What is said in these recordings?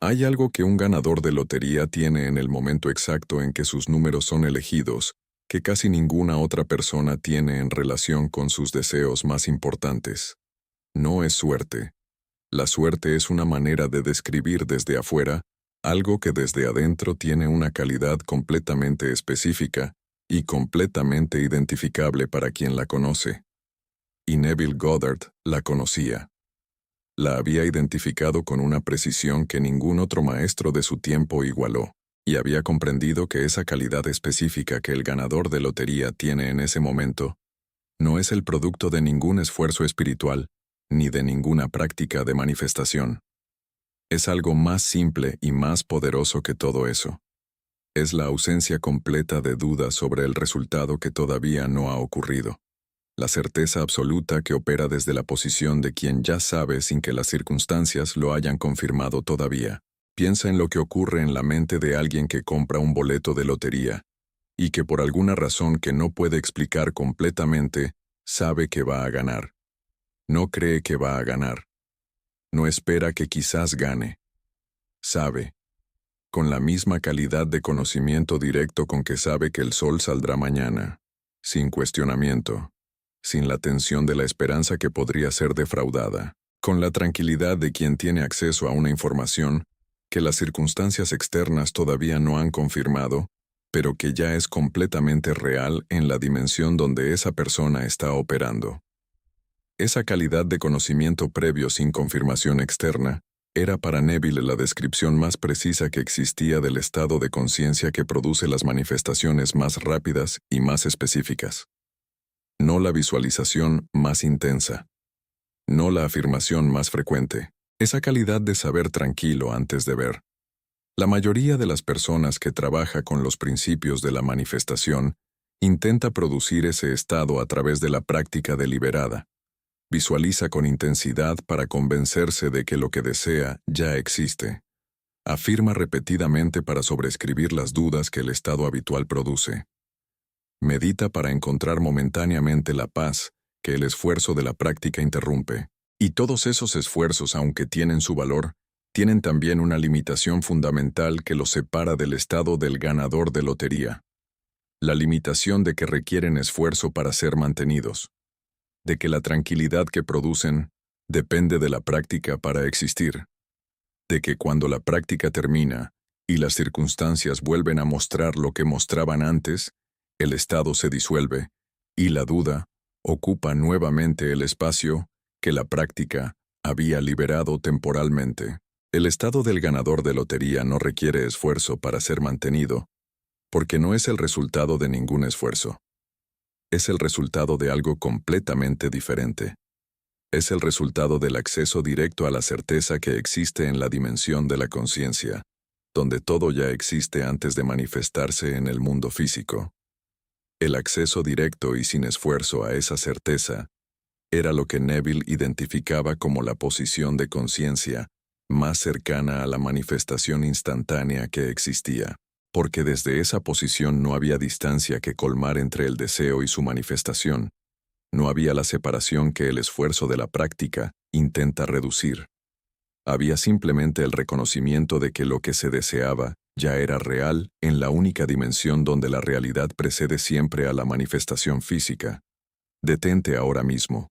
Hay algo que un ganador de lotería tiene en el momento exacto en que sus números son elegidos, que casi ninguna otra persona tiene en relación con sus deseos más importantes. No es suerte. La suerte es una manera de describir desde afuera algo que desde adentro tiene una calidad completamente específica y completamente identificable para quien la conoce. Y Neville Goddard la conocía. La había identificado con una precisión que ningún otro maestro de su tiempo igualó, y había comprendido que esa calidad específica que el ganador de lotería tiene en ese momento no es el producto de ningún esfuerzo espiritual, ni de ninguna práctica de manifestación. Es algo más simple y más poderoso que todo eso. Es la ausencia completa de duda sobre el resultado que todavía no ha ocurrido. La certeza absoluta que opera desde la posición de quien ya sabe sin que las circunstancias lo hayan confirmado todavía. Piensa en lo que ocurre en la mente de alguien que compra un boleto de lotería, y que por alguna razón que no puede explicar completamente, sabe que va a ganar. No cree que va a ganar. No espera que quizás gane. Sabe, con la misma calidad de conocimiento directo con que sabe que el sol saldrá mañana, sin cuestionamiento, sin la tensión de la esperanza que podría ser defraudada, con la tranquilidad de quien tiene acceso a una información que las circunstancias externas todavía no han confirmado, pero que ya es completamente real en la dimensión donde esa persona está operando. Esa calidad de conocimiento previo sin confirmación externa era para Neville la descripción más precisa que existía del estado de conciencia que produce las manifestaciones más rápidas y más específicas. No la visualización más intensa. No la afirmación más frecuente. Esa calidad de saber tranquilo antes de ver. La mayoría de las personas que trabaja con los principios de la manifestación intenta producir ese estado a través de la práctica deliberada. Visualiza con intensidad para convencerse de que lo que desea ya existe. Afirma repetidamente para sobreescribir las dudas que el estado habitual produce. Medita para encontrar momentáneamente la paz que el esfuerzo de la práctica interrumpe. Y todos esos esfuerzos, aunque tienen su valor, tienen también una limitación fundamental que los separa del estado del ganador de lotería. La limitación de que requieren esfuerzo para ser mantenidos. De que la tranquilidad que producen depende de la práctica para existir. De que cuando la práctica termina y las circunstancias vuelven a mostrar lo que mostraban antes, el estado se disuelve, y la duda ocupa nuevamente el espacio que la práctica había liberado temporalmente. El estado del ganador de lotería no requiere esfuerzo para ser mantenido, porque no es el resultado de ningún esfuerzo. Es el resultado de algo completamente diferente. Es el resultado del acceso directo a la certeza que existe en la dimensión de la conciencia, donde todo ya existe antes de manifestarse en el mundo físico. El acceso directo y sin esfuerzo a esa certeza era lo que Neville identificaba como la posición de conciencia más cercana a la manifestación instantánea que existía, porque desde esa posición no había distancia que colmar entre el deseo y su manifestación. No había la separación que el esfuerzo de la práctica intenta reducir. Había simplemente el reconocimiento de que lo que se deseaba ya era real en la única dimensión donde la realidad precede siempre a la manifestación física. Detente ahora mismo.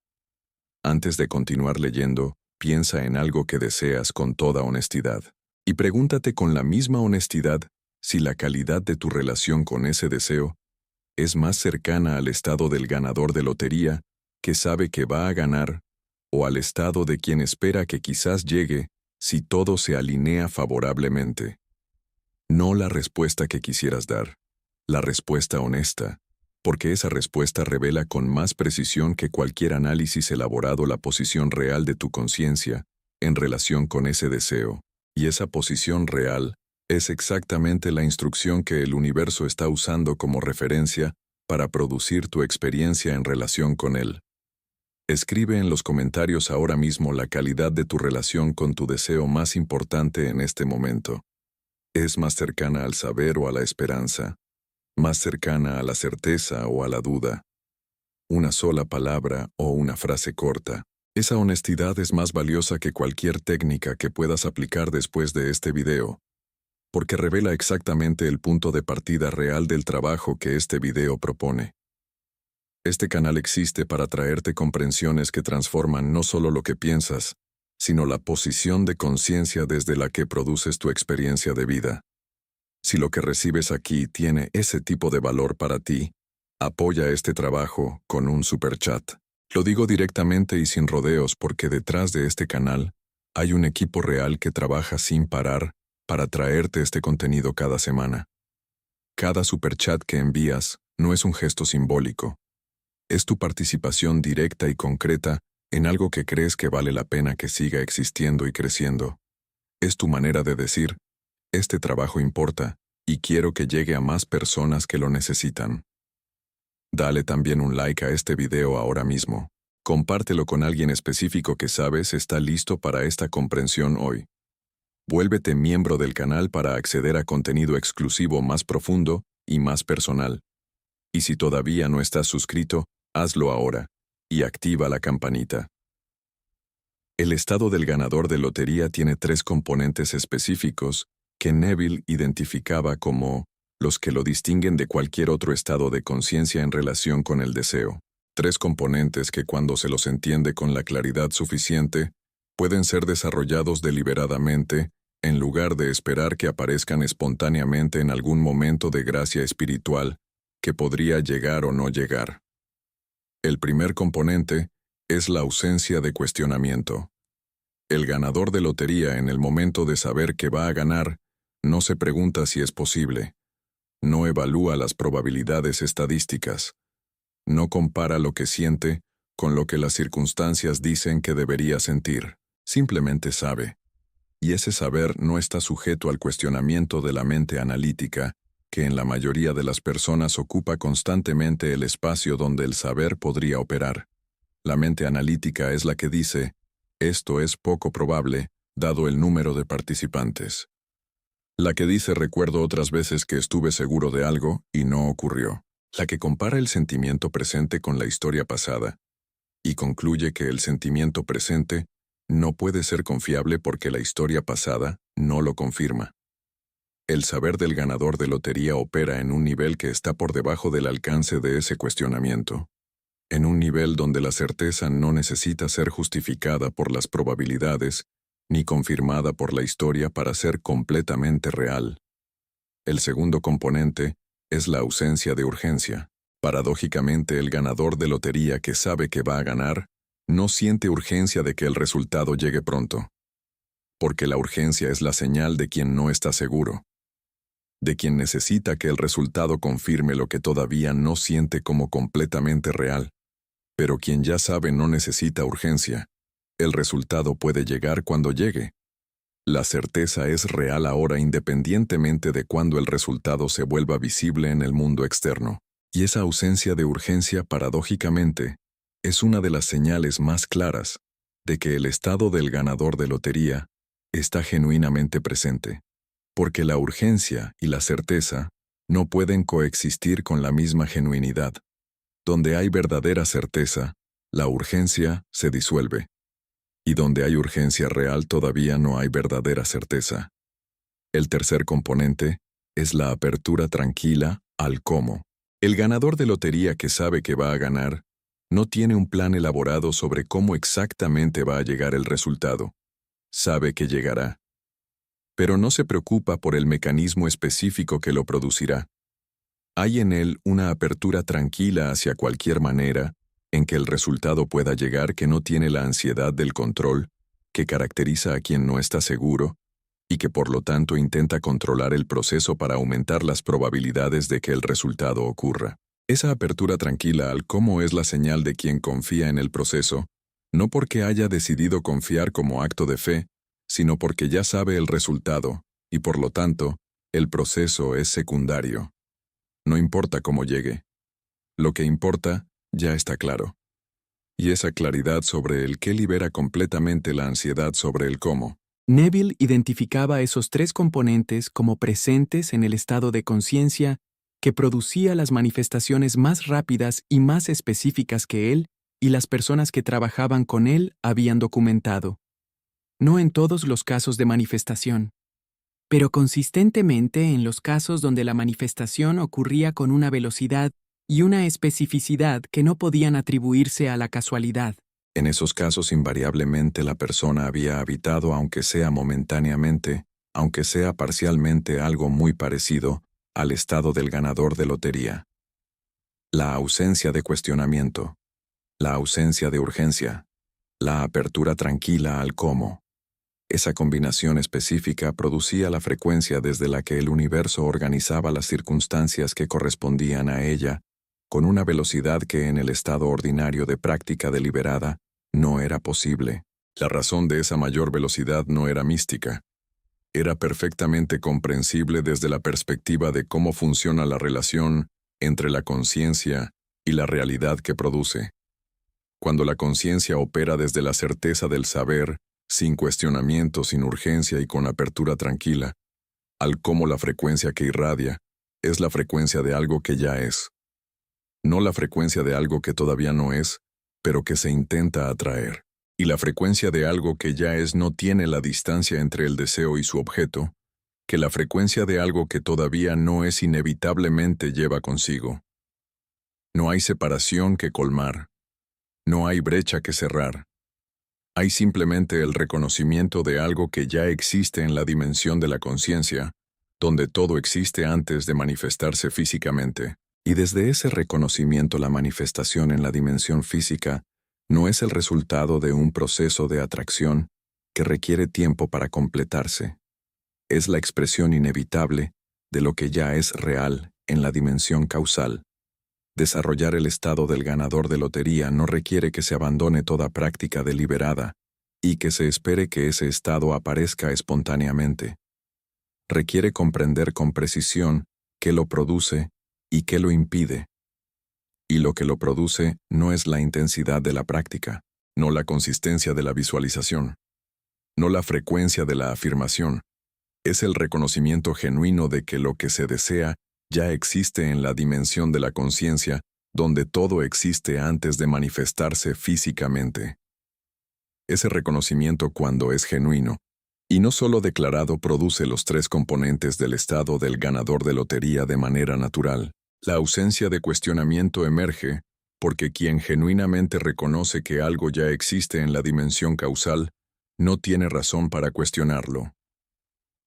Antes de continuar leyendo, piensa en algo que deseas con toda honestidad. Y pregúntate con la misma honestidad si la calidad de tu relación con ese deseo es más cercana al estado del ganador de lotería, que sabe que va a ganar, o al estado de quien espera que quizás llegue si todo se alinea favorablemente. No la respuesta que quisieras dar, la respuesta honesta, porque esa respuesta revela con más precisión que cualquier análisis elaborado la posición real de tu conciencia en relación con ese deseo, y esa posición real es exactamente la instrucción que el universo está usando como referencia para producir tu experiencia en relación con él. Escribe en los comentarios ahora mismo la calidad de tu relación con tu deseo más importante en este momento. ¿Es más cercana al saber o a la esperanza? ¿Más cercana a la certeza o a la duda? Una sola palabra o una frase corta. Esa honestidad es más valiosa que cualquier técnica que puedas aplicar después de este video, porque revela exactamente el punto de partida real del trabajo que este video propone. Este canal existe para traerte comprensiones que transforman no solo lo que piensas, sino la posición de conciencia desde la que produces tu experiencia de vida. Si lo que recibes aquí tiene ese tipo de valor para ti, apoya este trabajo con un superchat. Lo digo directamente y sin rodeos porque detrás de este canal hay un equipo real que trabaja sin parar para traerte este contenido cada semana. Cada superchat que envías no es un gesto simbólico. Es tu participación directa y concreta en algo que crees que vale la pena que siga existiendo y creciendo. Es tu manera de decir, este trabajo importa y quiero que llegue a más personas que lo necesitan. Dale también un like a este video ahora mismo. Compártelo con alguien específico que sabes está listo para esta comprensión hoy. Vuélvete miembro del canal para acceder a contenido exclusivo más profundo y más personal. Y si todavía no estás suscrito, hazlo ahora y activa la campanita. El estado del ganador de lotería tiene 3 componentes específicos que Neville identificaba como los que lo distinguen de cualquier otro estado de conciencia en relación con el deseo. 3 componentes que cuando se los entiende con la claridad suficiente, pueden ser desarrollados deliberadamente, en lugar de esperar que aparezcan espontáneamente en algún momento de gracia espiritual, que podría llegar o no llegar. El primer componente es la ausencia de cuestionamiento. El ganador de lotería en el momento de saber que va a ganar, no se pregunta si es posible. No evalúa las probabilidades estadísticas. No compara lo que siente con lo que las circunstancias dicen que debería sentir. Simplemente sabe. Y ese saber no está sujeto al cuestionamiento de la mente analítica, que en la mayoría de las personas ocupa constantemente el espacio donde el saber podría operar. La mente analítica es la que dice, esto es poco probable, dado el número de participantes. La que dice recuerdo otras veces que estuve seguro de algo y no ocurrió. La que compara el sentimiento presente con la historia pasada y concluye que el sentimiento presente no puede ser confiable porque la historia pasada no lo confirma. El saber del ganador de lotería opera en un nivel que está por debajo del alcance de ese cuestionamiento. En un nivel donde la certeza no necesita ser justificada por las probabilidades, ni confirmada por la historia para ser completamente real. El segundo componente es la ausencia de urgencia. Paradójicamente, el ganador de lotería que sabe que va a ganar, no siente urgencia de que el resultado llegue pronto. Porque la urgencia es la señal de quien no está seguro. De quien necesita que el resultado confirme lo que todavía no siente como completamente real. Pero quien ya sabe no necesita urgencia. El resultado puede llegar cuando llegue. La certeza es real ahora independientemente de cuándo el resultado se vuelva visible en el mundo externo. Y esa ausencia de urgencia, paradójicamente, es una de las señales más claras de que el estado del ganador de lotería está genuinamente presente. Porque la urgencia y la certeza no pueden coexistir con la misma genuinidad. Donde hay verdadera certeza, la urgencia se disuelve. Y donde hay urgencia real todavía no hay verdadera certeza. El tercer componente es la apertura tranquila al cómo. El ganador de lotería que sabe que va a ganar no tiene un plan elaborado sobre cómo exactamente va a llegar el resultado. Sabe que llegará. Pero no se preocupa por el mecanismo específico que lo producirá. Hay en él una apertura tranquila hacia cualquier manera en que el resultado pueda llegar que no tiene la ansiedad del control, que caracteriza a quien no está seguro, y que por lo tanto intenta controlar el proceso para aumentar las probabilidades de que el resultado ocurra. Esa apertura tranquila al cómo es la señal de quien confía en el proceso, no porque haya decidido confiar como acto de fe, sino porque ya sabe el resultado, y por lo tanto, el proceso es secundario. No importa cómo llegue. Lo que importa ya está claro. Y esa claridad sobre el qué libera completamente la ansiedad sobre el cómo. Neville identificaba esos 3 componentes como presentes en el estado de conciencia que producía las manifestaciones más rápidas y más específicas que él y las personas que trabajaban con él habían documentado. No en todos los casos de manifestación, pero consistentemente en los casos donde la manifestación ocurría con una velocidad y una especificidad que no podían atribuirse a la casualidad. En esos casos invariablemente la persona había habitado, aunque sea momentáneamente, aunque sea parcialmente, algo muy parecido al estado del ganador de lotería. La ausencia de cuestionamiento, la ausencia de urgencia, la apertura tranquila al cómo. Esa combinación específica producía la frecuencia desde la que el universo organizaba las circunstancias que correspondían a ella, con una velocidad que en el estado ordinario de práctica deliberada no era posible. La razón de esa mayor velocidad no era mística. Era perfectamente comprensible desde la perspectiva de cómo funciona la relación entre la conciencia y la realidad que produce. Cuando la conciencia opera desde la certeza del saber, sin cuestionamiento, sin urgencia y con apertura tranquila, al cómo la frecuencia que irradia es la frecuencia de algo que ya es. No la frecuencia de algo que todavía no es, pero que se intenta atraer. Y la frecuencia de algo que ya es no tiene la distancia entre el deseo y su objeto, que la frecuencia de algo que todavía no es inevitablemente lleva consigo. No hay separación que colmar. No hay brecha que cerrar. Hay simplemente el reconocimiento de algo que ya existe en la dimensión de la conciencia, donde todo existe antes de manifestarse físicamente. Y desde ese reconocimiento la manifestación en la dimensión física no es el resultado de un proceso de atracción que requiere tiempo para completarse. Es la expresión inevitable de lo que ya es real en la dimensión causal. Desarrollar el estado del ganador de lotería no requiere que se abandone toda práctica deliberada y que se espere que ese estado aparezca espontáneamente. Requiere comprender con precisión qué lo produce y qué lo impide. Y lo que lo produce no es la intensidad de la práctica, no la consistencia de la visualización, no la frecuencia de la afirmación. Es el reconocimiento genuino de que lo que se desea ya existe en la dimensión de la conciencia, donde todo existe antes de manifestarse físicamente. Ese reconocimiento, cuando es genuino, y no solo declarado, produce los tres componentes del estado del ganador de lotería de manera natural. La ausencia de cuestionamiento emerge porque quien genuinamente reconoce que algo ya existe en la dimensión causal no tiene razón para cuestionarlo.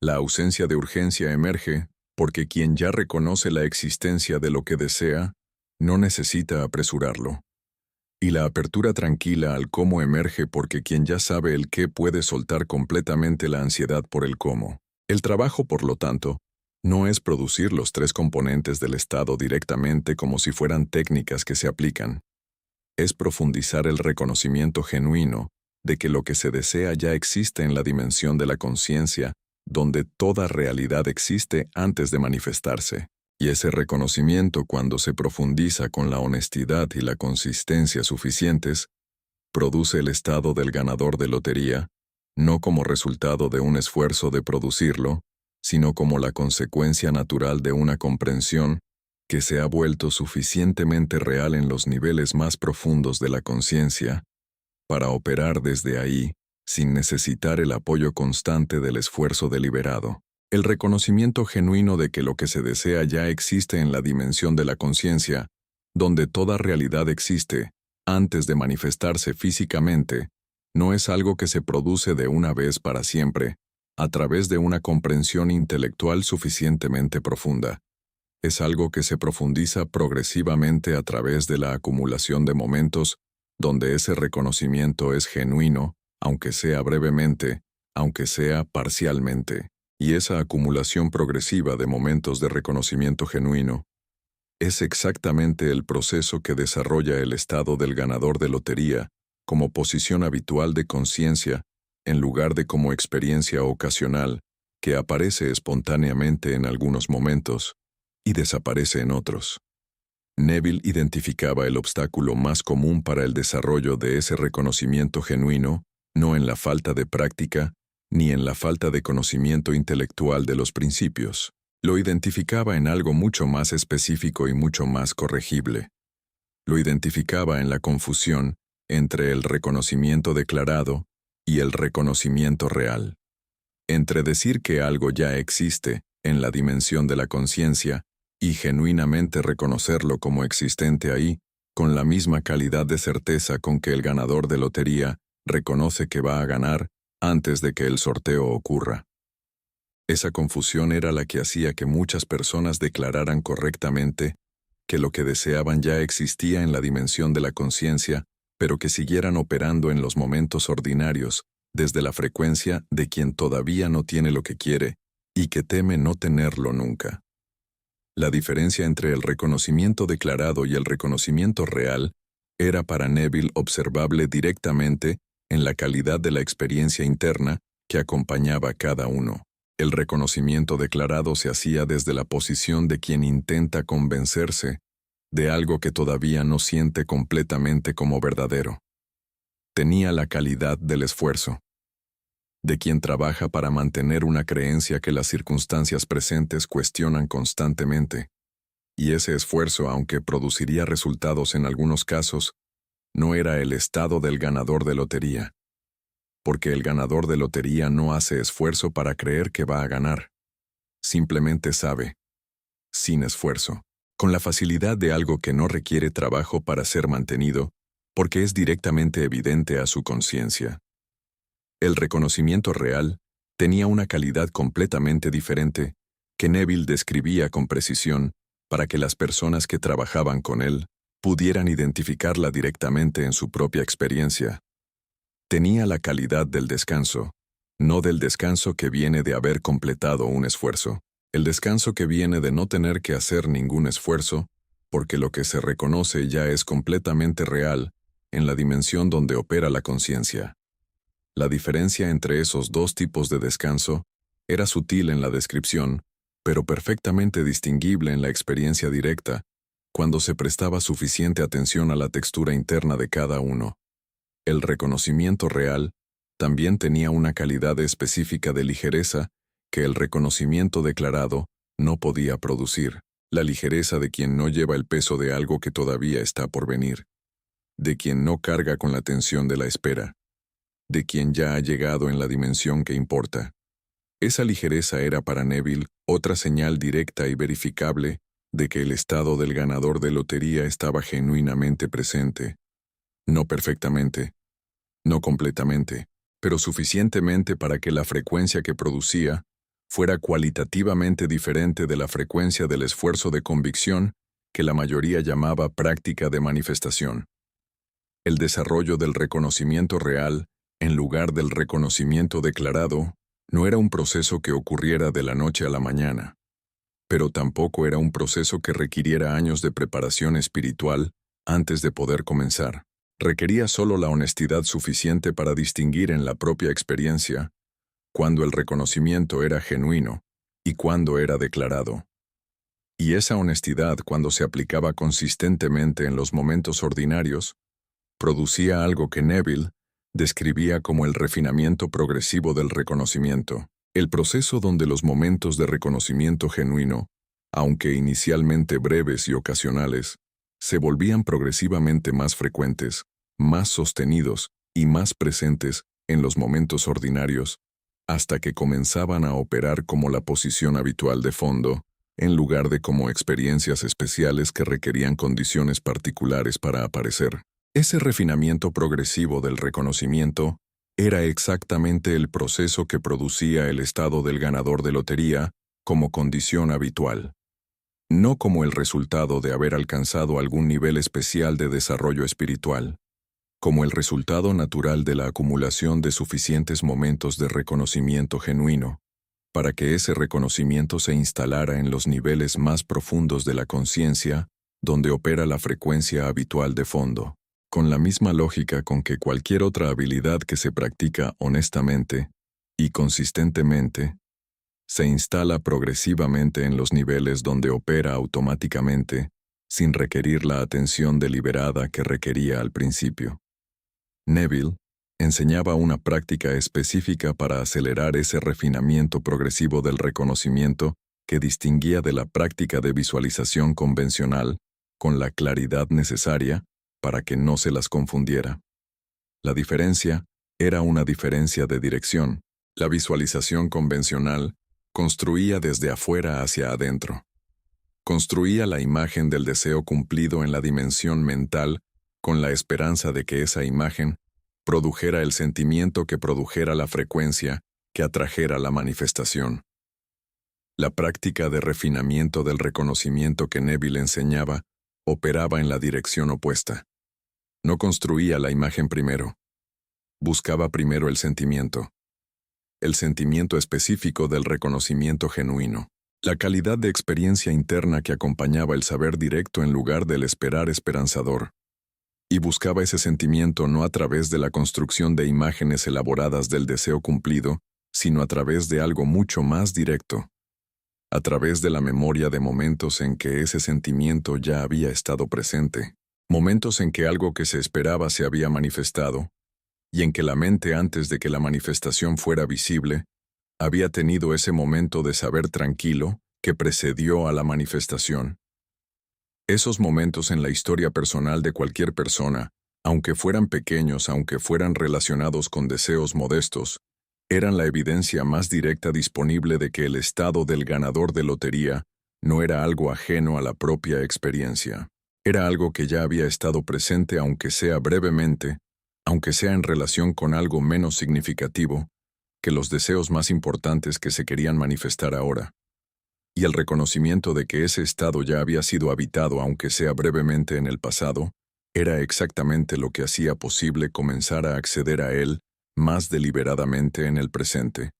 La ausencia de urgencia emerge porque quien ya reconoce la existencia de lo que desea no necesita apresurarlo. Y la apertura tranquila al cómo emerge porque quien ya sabe el qué puede soltar completamente la ansiedad por el cómo. El trabajo, por lo tanto, no es producir los tres componentes del estado directamente como si fueran técnicas que se aplican. Es profundizar el reconocimiento genuino de que lo que se desea ya existe en la dimensión de la conciencia, donde toda realidad existe antes de manifestarse. Y ese reconocimiento, cuando se profundiza con la honestidad y la consistencia suficientes, produce el estado del ganador de lotería, no como resultado de un esfuerzo de producirlo, sino como la consecuencia natural de una comprensión que se ha vuelto suficientemente real en los niveles más profundos de la conciencia, para operar desde ahí, sin necesitar el apoyo constante del esfuerzo deliberado. El reconocimiento genuino de que lo que se desea ya existe en la dimensión de la conciencia, donde toda realidad existe, antes de manifestarse físicamente, no es algo que se produce de una vez para siempre, a través de una comprensión intelectual suficientemente profunda. Es algo que se profundiza progresivamente a través de la acumulación de momentos donde ese reconocimiento es genuino, aunque sea brevemente, aunque sea parcialmente. Y esa acumulación progresiva de momentos de reconocimiento genuino es exactamente el proceso que desarrolla el estado del ganador de lotería como posición habitual de conciencia en lugar de como experiencia ocasional que aparece espontáneamente en algunos momentos y desaparece en otros. Neville identificaba el obstáculo más común para el desarrollo de ese reconocimiento genuino, no en la falta de práctica, ni en la falta de conocimiento intelectual de los principios. Lo identificaba en algo mucho más específico y mucho más corregible. Lo identificaba en la confusión entre el reconocimiento declarado y el reconocimiento real, entre decir que algo ya existe en la dimensión de la conciencia y genuinamente reconocerlo como existente ahí, con la misma calidad de certeza con que el ganador de lotería reconoce que va a ganar antes de que el sorteo ocurra. Esa confusión era la que hacía que muchas personas declararan correctamente que lo que deseaban ya existía en la dimensión de la conciencia, pero que siguieran operando en los momentos ordinarios, desde la frecuencia de quien todavía no tiene lo que quiere y que teme no tenerlo nunca. La diferencia entre el reconocimiento declarado y el reconocimiento real era para Neville observable directamente en la calidad de la experiencia interna que acompañaba cada uno. El reconocimiento declarado se hacía desde la posición de quien intenta convencerse de algo que todavía no siente completamente como verdadero. Tenía la calidad del esfuerzo, de quien trabaja para mantener una creencia que las circunstancias presentes cuestionan constantemente. Y ese esfuerzo, aunque produciría resultados en algunos casos, no era el estado del ganador de lotería. Porque el ganador de lotería no hace esfuerzo para creer que va a ganar. Simplemente sabe, sin esfuerzo, con la facilidad de algo que no requiere trabajo para ser mantenido, porque es directamente evidente a su conciencia. El reconocimiento real tenía una calidad completamente diferente, que Neville describía con precisión para que las personas que trabajaban con él pudieran identificarla directamente en su propia experiencia. Tenía la calidad del descanso, no del descanso que viene de haber completado un esfuerzo, el descanso que viene de no tener que hacer ningún esfuerzo, porque lo que se reconoce ya es completamente real en la dimensión donde opera la conciencia. La diferencia entre esos dos tipos de descanso era sutil en la descripción, pero perfectamente distinguible en la experiencia directa, cuando se prestaba suficiente atención a la textura interna de cada uno. El reconocimiento real también tenía una calidad específica de ligereza que el reconocimiento declarado no podía producir, la ligereza de quien no lleva el peso de algo que todavía está por venir, de quien no carga con la tensión de la espera, de quien ya ha llegado en la dimensión que importa. Esa ligereza era para Neville otra señal directa y verificable de que el estado del ganador de lotería estaba genuinamente presente. No perfectamente, no completamente, pero suficientemente para que la frecuencia que producía fuera cualitativamente diferente de la frecuencia del esfuerzo de convicción que la mayoría llamaba práctica de manifestación. El desarrollo del reconocimiento real, en lugar del reconocimiento declarado, no era un proceso que ocurriera de la noche a la mañana, pero tampoco era un proceso que requiriera años de preparación espiritual antes de poder comenzar. Requería solo la honestidad suficiente para distinguir en la propia experiencia cuando el reconocimiento era genuino y cuando era declarado. Y esa honestidad, cuando se aplicaba consistentemente en los momentos ordinarios, producía algo que Neville describía como el refinamiento progresivo del reconocimiento, el proceso donde los momentos de reconocimiento genuino, aunque inicialmente breves y ocasionales, se volvían progresivamente más frecuentes, más sostenidos y más presentes en los momentos ordinarios, hasta que comenzaban a operar como la posición habitual de fondo, en lugar de como experiencias especiales que requerían condiciones particulares para aparecer. Ese refinamiento progresivo del reconocimiento era exactamente el proceso que producía el estado del ganador de lotería como condición habitual, no como el resultado de haber alcanzado algún nivel especial de desarrollo espiritual, como el resultado natural de la acumulación de suficientes momentos de reconocimiento genuino, para que ese reconocimiento se instalara en los niveles más profundos de la conciencia, donde opera la frecuencia habitual de fondo. Con la misma lógica con que cualquier otra habilidad que se practica honestamente y consistentemente, se instala progresivamente en los niveles donde opera automáticamente, sin requerir la atención deliberada que requería al principio. Neville enseñaba una práctica específica para acelerar ese refinamiento progresivo del reconocimiento que distinguía de la práctica de visualización convencional con la claridad necesaria para que no se las confundiera. La diferencia era una diferencia de dirección. La visualización convencional construía desde afuera hacia adentro. Construía la imagen del deseo cumplido en la dimensión mental con la esperanza de que esa imagen produjera el sentimiento que produjera la frecuencia que atrajera la manifestación. La práctica de refinamiento del reconocimiento que Neville enseñaba operaba en la dirección opuesta. No construía la imagen primero. Buscaba primero el sentimiento específico del reconocimiento genuino, la calidad de experiencia interna que acompañaba el saber directo en lugar del esperar esperanzador. Y buscaba ese sentimiento no a través de la construcción de imágenes elaboradas del deseo cumplido, sino a través de algo mucho más directo. A través de la memoria de momentos en que ese sentimiento ya había estado presente, momentos en que algo que se esperaba se había manifestado, y en que la mente antes de que la manifestación fuera visible, había tenido ese momento de saber tranquilo que precedió a la manifestación. Esos momentos en la historia personal de cualquier persona, aunque fueran pequeños, aunque fueran relacionados con deseos modestos, eran la evidencia más directa disponible de que el estado del ganador de lotería no era algo ajeno a la propia experiencia. Era algo que ya había estado presente aunque sea brevemente, aunque sea en relación con algo menos significativo que los deseos más importantes que se querían manifestar ahora. Y el reconocimiento de que ese estado ya había sido habitado aunque sea brevemente en el pasado, era exactamente lo que hacía posible comenzar a acceder a él más deliberadamente en el presente,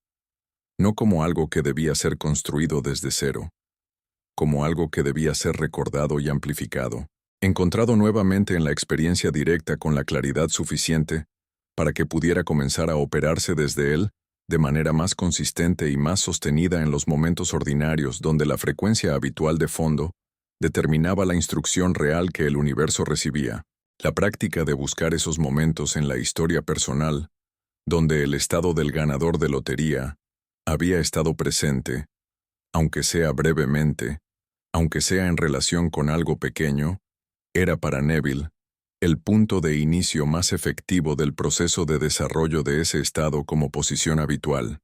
no como algo que debía ser construido desde cero, como algo que debía ser recordado y amplificado, encontrado nuevamente en la experiencia directa con la claridad suficiente para que pudiera comenzar a operarse desde él de manera más consistente y más sostenida en los momentos ordinarios donde la frecuencia habitual de fondo determinaba la instrucción real que el universo recibía. La práctica de buscar esos momentos en la historia personal donde el estado del ganador de lotería había estado presente, aunque sea brevemente, aunque sea en relación con algo pequeño, era para Neville el punto de inicio más efectivo del proceso de desarrollo de ese estado como posición habitual,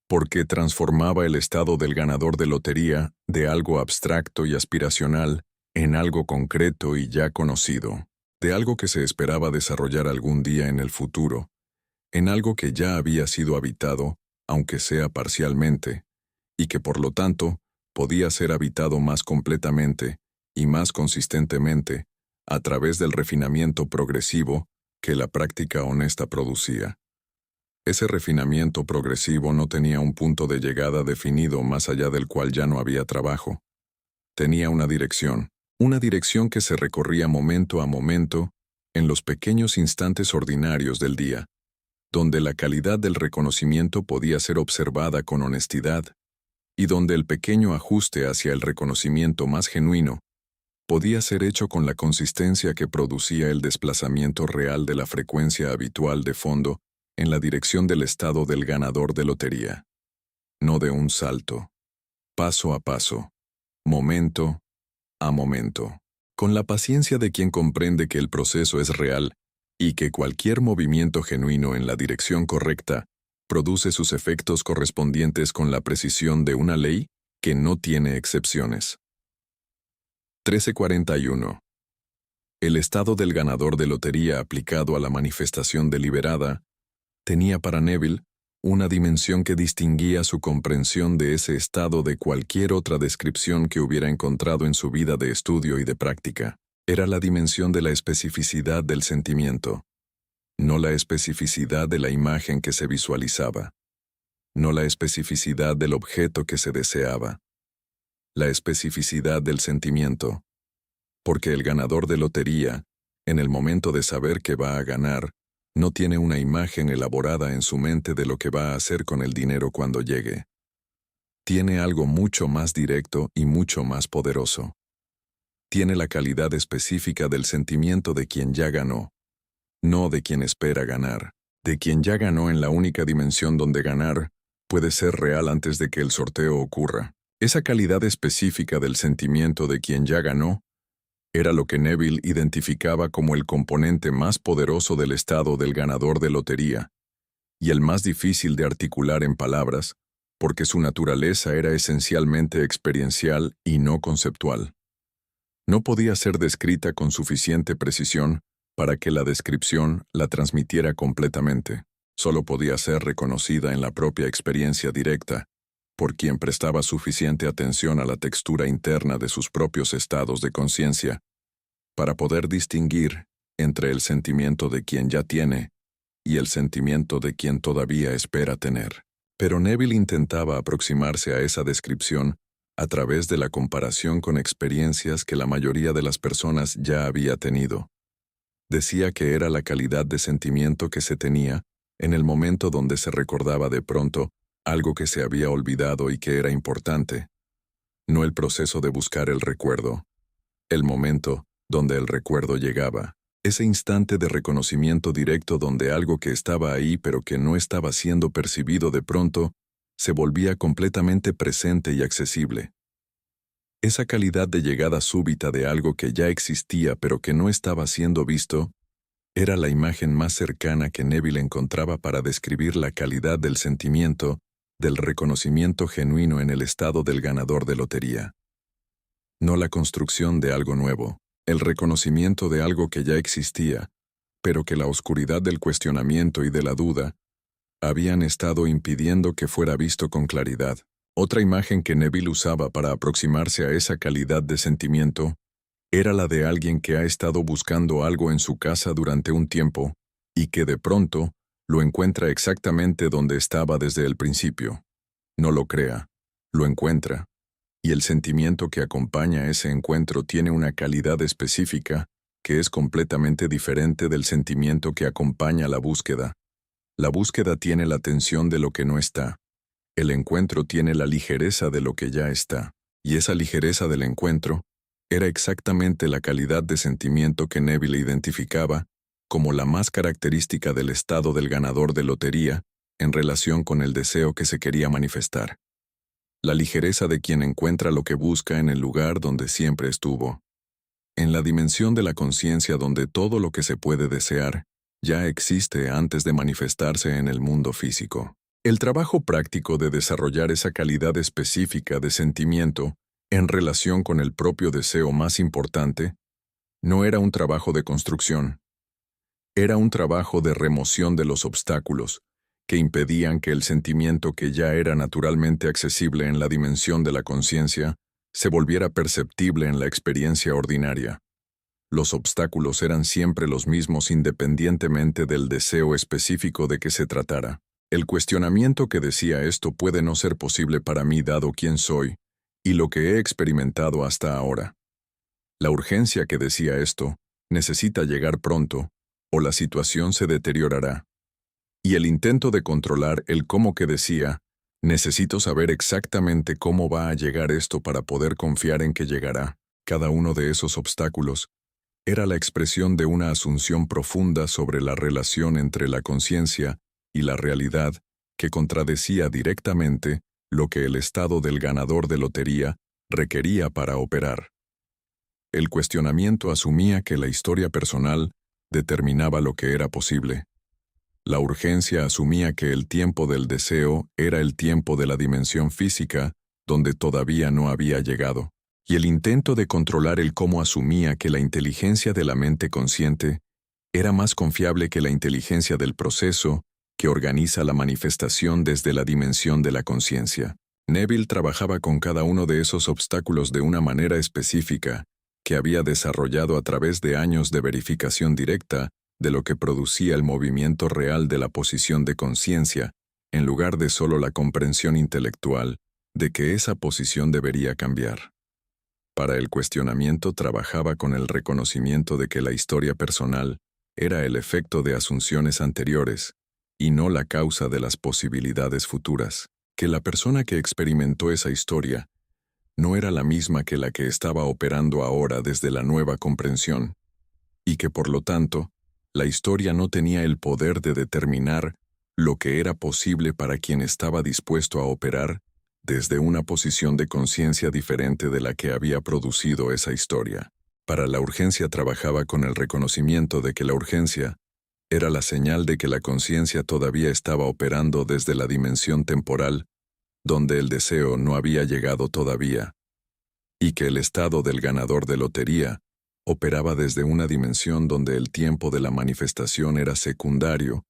porque transformaba el estado del ganador de lotería de algo abstracto y aspiracional en algo concreto y ya conocido, de algo que se esperaba desarrollar algún día en el futuro, en algo que ya había sido habitado, aunque sea parcialmente, y que por lo tanto podía ser habitado más completamente y más consistentemente a través del refinamiento progresivo que la práctica honesta producía. Ese refinamiento progresivo no tenía un punto de llegada definido más allá del cual ya no había trabajo. Tenía una dirección que se recorría momento a momento en los pequeños instantes ordinarios del día, donde la calidad del reconocimiento podía ser observada con honestidad, y donde el pequeño ajuste hacia el reconocimiento más genuino podía ser hecho con la consistencia que producía el desplazamiento real de la frecuencia habitual de fondo en la dirección del estado del ganador de lotería. No de un salto, paso a paso, momento a momento, con la paciencia de quien comprende que el proceso es real y que cualquier movimiento genuino en la dirección correcta produce sus efectos correspondientes con la precisión de una ley que no tiene excepciones. 1341. El estado del ganador de lotería aplicado a la manifestación deliberada tenía para Neville una dimensión que distinguía su comprensión de ese estado de cualquier otra descripción que hubiera encontrado en su vida de estudio y de práctica. Era la dimensión de la especificidad del sentimiento, no la especificidad de la imagen que se visualizaba, no la especificidad del objeto que se deseaba, la especificidad del sentimiento, porque el ganador de lotería, en el momento de saber que va a ganar, no tiene una imagen elaborada en su mente de lo que va a hacer con el dinero cuando llegue. Tiene algo mucho más directo y mucho más poderoso. Tiene la calidad específica del sentimiento de quien ya ganó, no de quien espera ganar, de quien ya ganó en la única dimensión donde ganar puede ser real antes de que el sorteo ocurra. Esa calidad específica del sentimiento de quien ya ganó Era lo que Neville identificaba como el componente más poderoso del estado del ganador de lotería, y el más difícil de articular en palabras, porque su naturaleza era esencialmente experiencial y no conceptual. No podía ser descrita con suficiente precisión para que la descripción la transmitiera completamente. Solo podía ser reconocida en la propia experiencia directa, por quien prestaba suficiente atención a la textura interna de sus propios estados de conciencia, para poder distinguir entre el sentimiento de quien ya tiene y el sentimiento de quien todavía espera tener. Pero Neville intentaba aproximarse a esa descripción a través de la comparación con experiencias que la mayoría de las personas ya había tenido. Decía que era la calidad de sentimiento que se tenía en el momento donde se recordaba de pronto algo que se había olvidado y que era importante, no el proceso de buscar el recuerdo, el momento donde el recuerdo llegaba, ese instante de reconocimiento directo donde algo que estaba ahí pero que no estaba siendo percibido de pronto se volvía completamente presente y accesible. Esa calidad de llegada súbita de algo que ya existía pero que no estaba siendo visto, era la imagen más cercana que Neville encontraba para describir la calidad del sentimiento, del reconocimiento genuino en el estado del ganador de lotería. No la construcción de algo nuevo, el reconocimiento de algo que ya existía, pero que la oscuridad del cuestionamiento y de la duda habían estado impidiendo que fuera visto con claridad. Otra imagen que Neville usaba para aproximarse a esa calidad de sentimiento era la de alguien que ha estado buscando algo en su casa durante un tiempo y que de pronto lo encuentra exactamente donde estaba desde el principio. No lo crea, lo encuentra, y el sentimiento que acompaña ese encuentro tiene una calidad específica que es completamente diferente del sentimiento que acompaña la búsqueda. La búsqueda tiene la tensión de lo que no está. El encuentro tiene la ligereza de lo que ya está, y esa ligereza del encuentro era exactamente la calidad de sentimiento que Neville identificaba como la más característica del estado del ganador de lotería en relación con el deseo que se quería manifestar. La ligereza de quien encuentra lo que busca en el lugar donde siempre estuvo. En la dimensión de la conciencia donde todo lo que se puede desear ya existe antes de manifestarse en el mundo físico. El trabajo práctico de desarrollar esa calidad específica de sentimiento en relación con el propio deseo más importante no era un trabajo de construcción. Era un trabajo de remoción de los obstáculos que impedían que el sentimiento que ya era naturalmente accesible en la dimensión de la conciencia se volviera perceptible en la experiencia ordinaria. Los obstáculos eran siempre los mismos independientemente del deseo específico de que se tratara. El cuestionamiento que decía esto puede no ser posible para mí dado quién soy y lo que he experimentado hasta ahora. La urgencia que decía esto necesita llegar pronto o la situación se deteriorará. Y el intento de controlar el cómo que decía, necesito saber exactamente cómo va a llegar esto para poder confiar en que llegará. Cada uno de esos obstáculos era la expresión de una asunción profunda sobre la relación entre la conciencia y la realidad que contradecía directamente lo que el estado del ganador de lotería requería para operar. El cuestionamiento asumía que la historia personal determinaba lo que era posible. La urgencia asumía que el tiempo del deseo era el tiempo de la dimensión física donde todavía no había llegado. Y el intento de controlar el cómo asumía que la inteligencia de la mente consciente era más confiable que la inteligencia del proceso que organiza la manifestación desde la dimensión de la conciencia. Neville trabajaba con cada uno de esos obstáculos de una manera específica que había desarrollado a través de años de verificación directa de lo que producía el movimiento real de la posición de conciencia, en lugar de solo la comprensión intelectual de que esa posición debería cambiar. Para el cuestionamiento trabajaba con el reconocimiento de que la historia personal era el efecto de asunciones anteriores y no la causa de las posibilidades futuras, que la persona que experimentó esa historia no era la misma que la que estaba operando ahora desde la nueva comprensión, y que por lo tanto, la historia no tenía el poder de determinar lo que era posible para quien estaba dispuesto a operar desde una posición de conciencia diferente de la que había producido esa historia. Para la urgencia trabajaba con el reconocimiento de que la urgencia era la señal de que la conciencia todavía estaba operando desde la dimensión temporal, donde el deseo no había llegado todavía, y que el estado del ganador de lotería operaba desde una dimensión donde el tiempo de la manifestación era secundario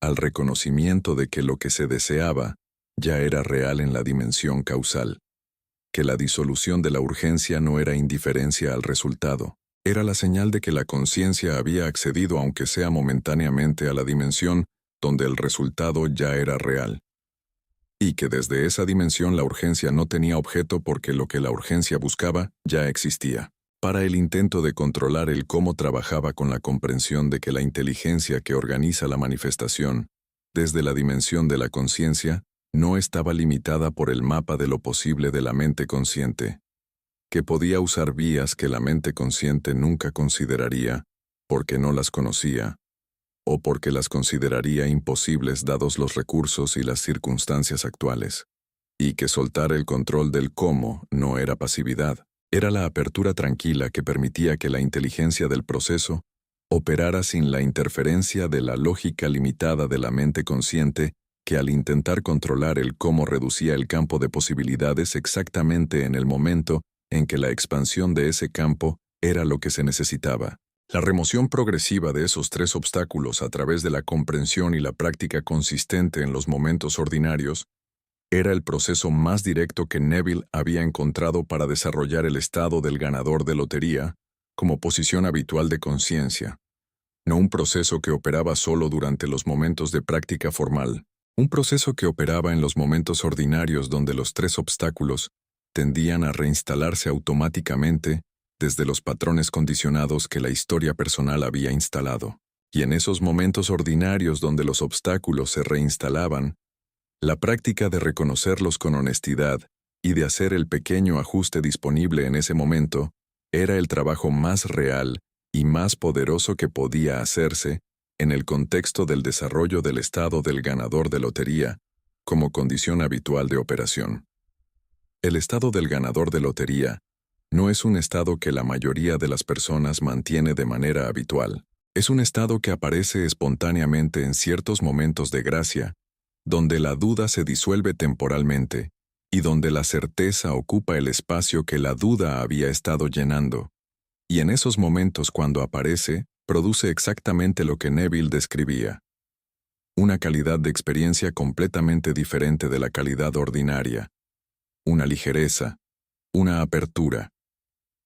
al reconocimiento de que lo que se deseaba ya era real en la dimensión causal, que la disolución de la urgencia no era indiferencia al resultado, era la señal de que la conciencia había accedido aunque sea momentáneamente a la dimensión donde el resultado ya era real, y que desde esa dimensión la urgencia no tenía objeto porque lo que la urgencia buscaba ya existía. Para el intento de controlar el cómo trabajaba con la comprensión de que la inteligencia que organiza la manifestación, desde la dimensión de la conciencia, no estaba limitada por el mapa de lo posible de la mente consciente, que podía usar vías que la mente consciente nunca consideraría, porque no las conocía, o porque las consideraría imposibles dados los recursos y las circunstancias actuales, y que soltar el control del cómo no era pasividad. Era la apertura tranquila que permitía que la inteligencia del proceso operara sin la interferencia de la lógica limitada de la mente consciente que al intentar controlar el cómo reducía el campo de posibilidades exactamente en el momento en que la expansión de ese campo era lo que se necesitaba. La remoción progresiva de esos tres obstáculos a través de la comprensión y la práctica consistente en los momentos ordinarios era el proceso más directo que Neville había encontrado para desarrollar el estado del ganador de lotería como posición habitual de conciencia, no un proceso que operaba solo durante los momentos de práctica formal, un proceso que operaba en los momentos ordinarios donde los tres obstáculos tendían a reinstalarse automáticamente desde los patrones condicionados que la historia personal había instalado. Y en esos momentos ordinarios donde los obstáculos se reinstalaban, la práctica de reconocerlos con honestidad y de hacer el pequeño ajuste disponible en ese momento era el trabajo más real y más poderoso que podía hacerse en el contexto del desarrollo del estado del ganador de lotería como condición habitual de operación. El estado del ganador de lotería no es un estado que la mayoría de las personas mantiene de manera habitual. Es un estado que aparece espontáneamente en ciertos momentos de gracia, donde la duda se disuelve temporalmente, y donde la certeza ocupa el espacio que la duda había estado llenando. Y en esos momentos cuando aparece, produce exactamente lo que Neville describía. Una calidad de experiencia completamente diferente de la calidad ordinaria. Una ligereza, una apertura.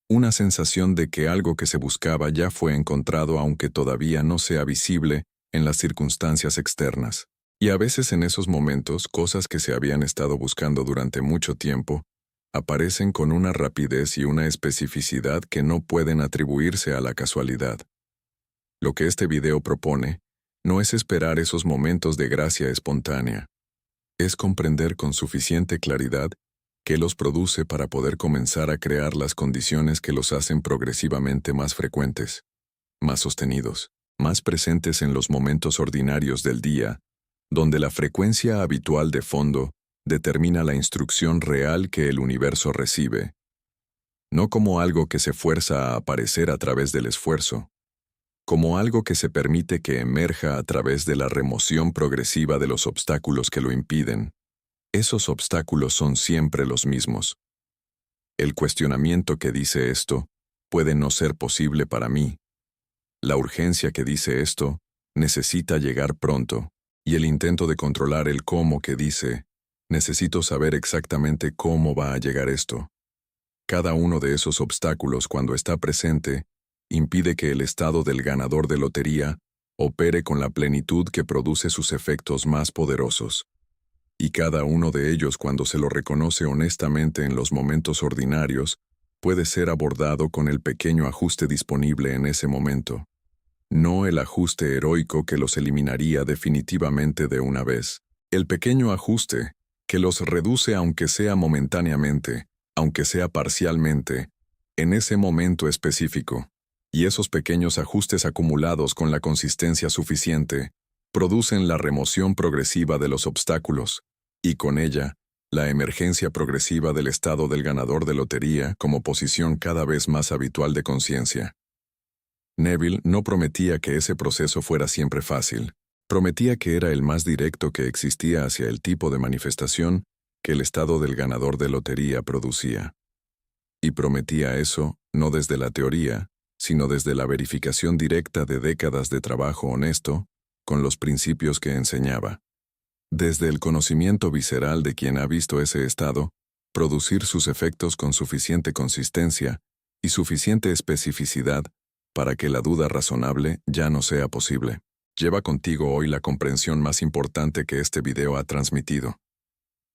Una sensación de que algo que se buscaba ya fue encontrado aunque todavía no sea visible en las circunstancias externas. Y a veces en esos momentos, cosas que se habían estado buscando durante mucho tiempo, aparecen con una rapidez y una especificidad que no pueden atribuirse a la casualidad. Lo que este video propone no es esperar esos momentos de gracia espontánea, es comprender con suficiente claridad qué los produce para poder comenzar a crear las condiciones que los hacen progresivamente más frecuentes, más sostenidos, más presentes en los momentos ordinarios del día, donde la frecuencia habitual de fondo determina la instrucción real que el universo recibe, no como algo que se fuerza a aparecer a través del esfuerzo, como algo que se permite que emerja a través de la remoción progresiva de los obstáculos que lo impiden. Esos obstáculos son siempre los mismos. El cuestionamiento que dice esto puede no ser posible para mí. La urgencia que dice esto necesita llegar pronto. Y el intento de controlar el cómo que dice, necesito saber exactamente cómo va a llegar esto. Cada uno de esos obstáculos cuando está presente, impide que el estado del ganador de lotería opere con la plenitud que produce sus efectos más poderosos. Y cada uno de ellos cuando se lo reconoce honestamente en los momentos ordinarios, puede ser abordado con el pequeño ajuste disponible en ese momento. No el ajuste heroico que los eliminaría definitivamente de una vez. El pequeño ajuste, que los reduce aunque sea momentáneamente, aunque sea parcialmente, en ese momento específico. Y esos pequeños ajustes acumulados con la consistencia suficiente, producen la remoción progresiva de los obstáculos, y con ella, la emergencia progresiva del estado del ganador de lotería como posición cada vez más habitual de conciencia. Neville no prometía que ese proceso fuera siempre fácil. Prometía que era el más directo que existía hacia el tipo de manifestación que el estado del ganador de lotería producía. Y prometía eso no desde la teoría, sino desde la verificación directa de décadas de trabajo honesto con los principios que enseñaba. Desde el conocimiento visceral de quien ha visto ese estado producir sus efectos con suficiente consistencia y suficiente especificidad para que la duda razonable ya no sea posible. Lleva contigo hoy la comprensión más importante que este video ha transmitido.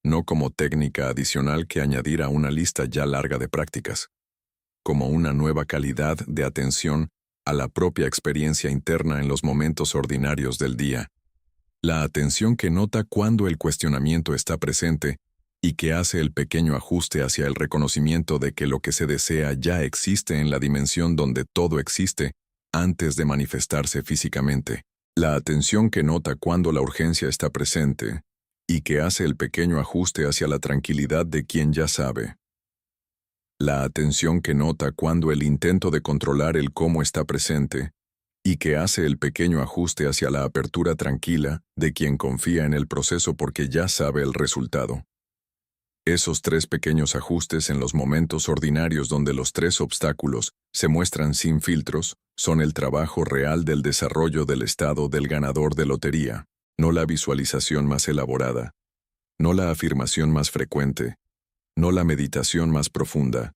No como técnica adicional que añadir a una lista ya larga de prácticas, como una nueva calidad de atención a la propia experiencia interna en los momentos ordinarios del día. La atención que nota cuando el cuestionamiento está presente y que hace el pequeño ajuste hacia el reconocimiento de que lo que se desea ya existe en la dimensión donde todo existe antes de manifestarse físicamente. La atención que nota cuando la urgencia está presente y que hace el pequeño ajuste hacia la tranquilidad de quien ya sabe. La atención que nota cuando el intento de controlar el cómo está presente y que hace el pequeño ajuste hacia la apertura tranquila de quien confía en el proceso porque ya sabe el resultado. Esos tres pequeños ajustes en los momentos ordinarios donde los tres obstáculos se muestran sin filtros son el trabajo real del desarrollo del estado del ganador de lotería, no la visualización más elaborada, no la afirmación más frecuente, no la meditación más profunda,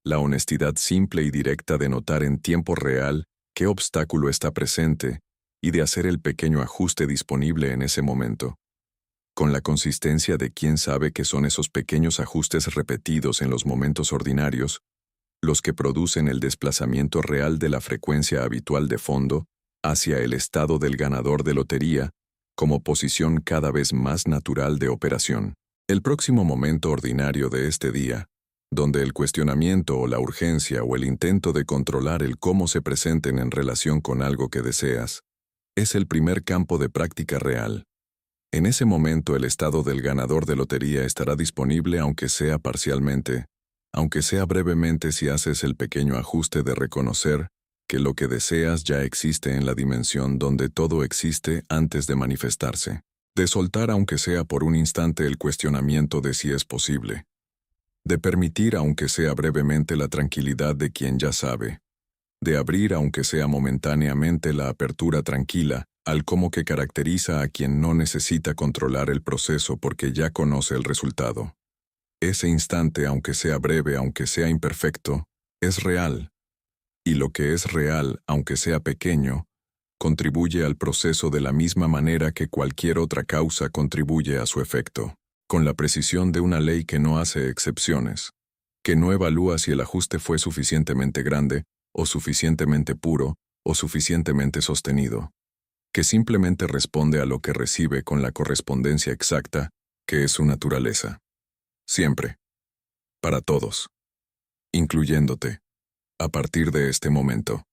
la honestidad simple y directa de notar en tiempo real qué obstáculo está presente y de hacer el pequeño ajuste disponible en ese momento. Con la consistencia de quien sabe que son esos pequeños ajustes repetidos en los momentos ordinarios, los que producen el desplazamiento real de la frecuencia habitual de fondo hacia el estado del ganador de lotería como posición cada vez más natural de operación. El próximo momento ordinario de este día, donde el cuestionamiento o la urgencia o el intento de controlar el cómo se presenten en relación con algo que deseas, es el primer campo de práctica real. En ese momento el estado del ganador de lotería estará disponible aunque sea parcialmente, aunque sea brevemente si haces el pequeño ajuste de reconocer que lo que deseas ya existe en la dimensión donde todo existe antes de manifestarse, de soltar aunque sea por un instante el cuestionamiento de si es posible, de permitir aunque sea brevemente la tranquilidad de quien ya sabe, de abrir aunque sea momentáneamente la apertura tranquila al cómo que caracteriza a quien no necesita controlar el proceso porque ya conoce el resultado. Ese instante, aunque sea breve, aunque sea imperfecto, es real. Y lo que es real, aunque sea pequeño, contribuye al proceso de la misma manera que cualquier otra causa contribuye a su efecto, con la precisión de una ley que no hace excepciones, que no evalúa si el ajuste fue suficientemente grande, o suficientemente puro, o suficientemente sostenido, que simplemente responde a lo que recibe con la correspondencia exacta, que es su naturaleza. Siempre. Para todos. Incluyéndote. A partir de este momento.